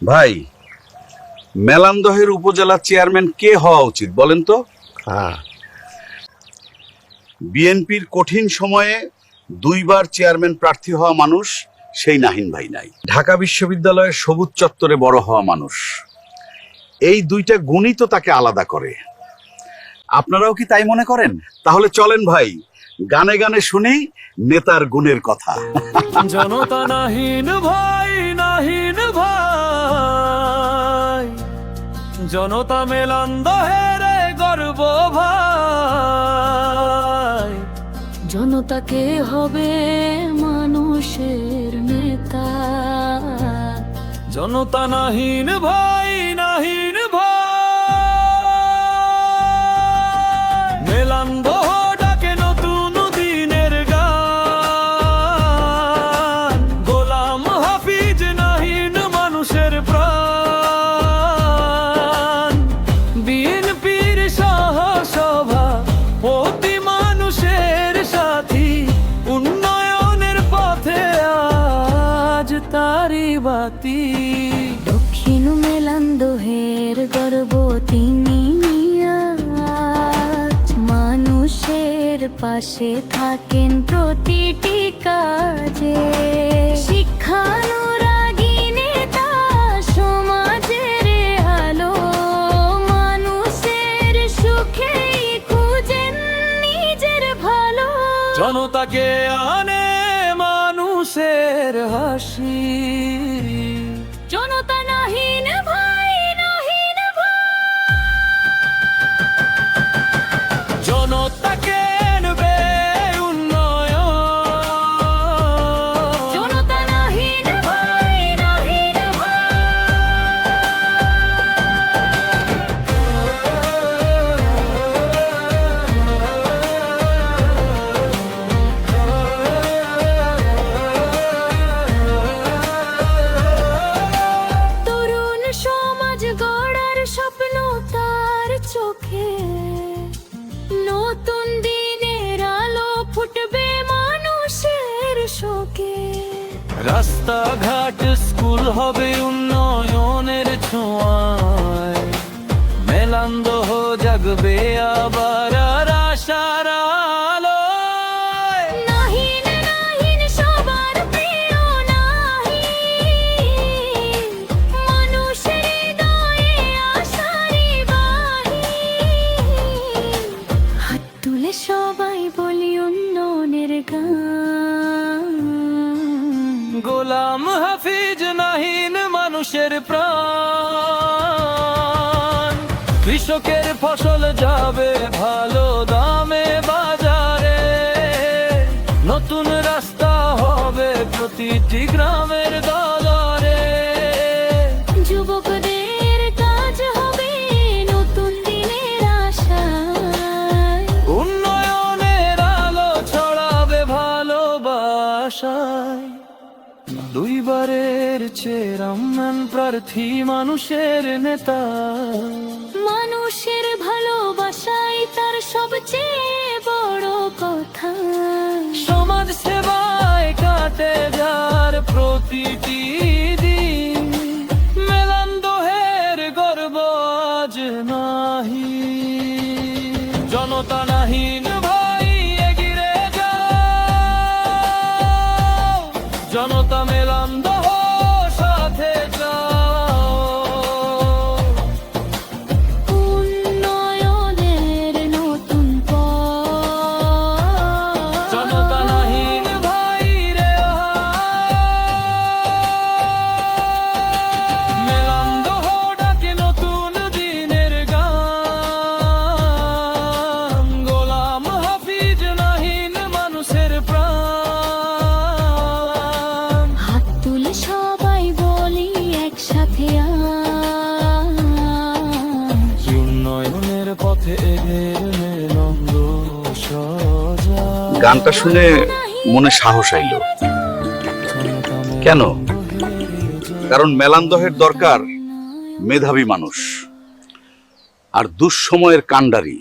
ভাই, মেলান্দহের উপজেলা চেয়ারম্যান কে হওয়া উচিত বলেন তো? বিএনপির কঠিন সময়ে দুইবার চেয়ারম্যান প্রার্থী হওয়া মানুষ সেই নাহিন ভাই নাই। ঢাকা বিশ্ববিদ্যালয়ের সবুজ চত্বরে বড় হওয়া মানুষ। এই দুইটা গুণই তো তাকে আলাদা করে। আপনারাও কি তাই মনে করেন? তাহলে চলেন ভাই, গানে গানে শুনি নেতার গুণের কথা। জনতা নাহিন ভাই, নাহিন ভাই, জনতা মেলান্দহের গর্ব ভাই। জনতাকে হবে মানুষের নেতা। জনতা নাহিন ভাই, নাহিন ভাই, মেলান্দহ ডাকে নতুন দিনের গান। গোলাম হাফিজ নাহিন মানুষের প্রাণ। বিএনপির সহসভা অতি মানুষের সাথী, উন্নয়নের পথে আজ তারি বাতি। দক্ষিণ মেলান্দহের গর্ব তিনি, আজ মানুষের পাশে থাকেন প্রতিটি কাজে। শিক্ষানুরাগী নেতা, সমাজের আলো, মানুষের সুখেই খুঁজেন নিজের ভালো। জনতাকে আনে মানুষের হাসি। জনতা নাহিন ভাই, নাহিন ভাই, জনতাকে আনবে উন্নয়ন। জনতা নাহিন ভাই, নাহিন ভাই। তরুণ সমাজ গড়ার স্বপ্ন তার চোখে। নতুন দিনের আলো ফুটবে মানুষের শোকে। রাস্তাঘাট স্কুল হবে উন্নয়নের ছোঁয়ায়। মেলান্দহ জাগবে আবার আর আশার আলোয়। নাহিন নাহিন সবার প্রিয় নাহিন, মানুষের হৃদয়ে আশারি বাহিন। হাত তুলে সবাই বলি উন্নয়নের গান। গোলাম হাফিজ নাহিন মানুষের প্রাণ। কৃষকের ফসল যাবে ভালো দামে বাজারে। নতুন রাস্তা হবে প্রতিটি গ্রামের দরে। যুবকদের কাজ হবে নতুন দিনের আশায়। উন্নয়নের আলো ছড়াবে ভালোবাসায়। দুইবারের চেয়ারম্যান প্রার্থী মানুষের নেতা। মানুষের ভালোবাসাই তার সবচেয়ে বড় কথা। সমাজ সেবায় কাটে যার প্রতিটি দিন। মেলান্দহের গর্ব আজ নাহি। জনতা নাহিন ভাই, এগিয়ে যাও। জনতা মেলান্দহ সাথে যাও। উন্নয়নের নতুন পথ। জনতা নাহিন ভাই রে মেলান্দহ ডাকে নতুন দিনের গান। গোলাম হাফিজ নাহিন মানুষের প্রাণ। হাত তুলে সবাই বলি একসাথে উন্নয়নের পথে এগিয়ে মেলান্দ সোজা। গানটা শুনে মনে সাহস আইল। কেন? কারণ মেলান্দহের দরকার মেধাবী মানুষ আর দুঃসময়ের কাণ্ডারি।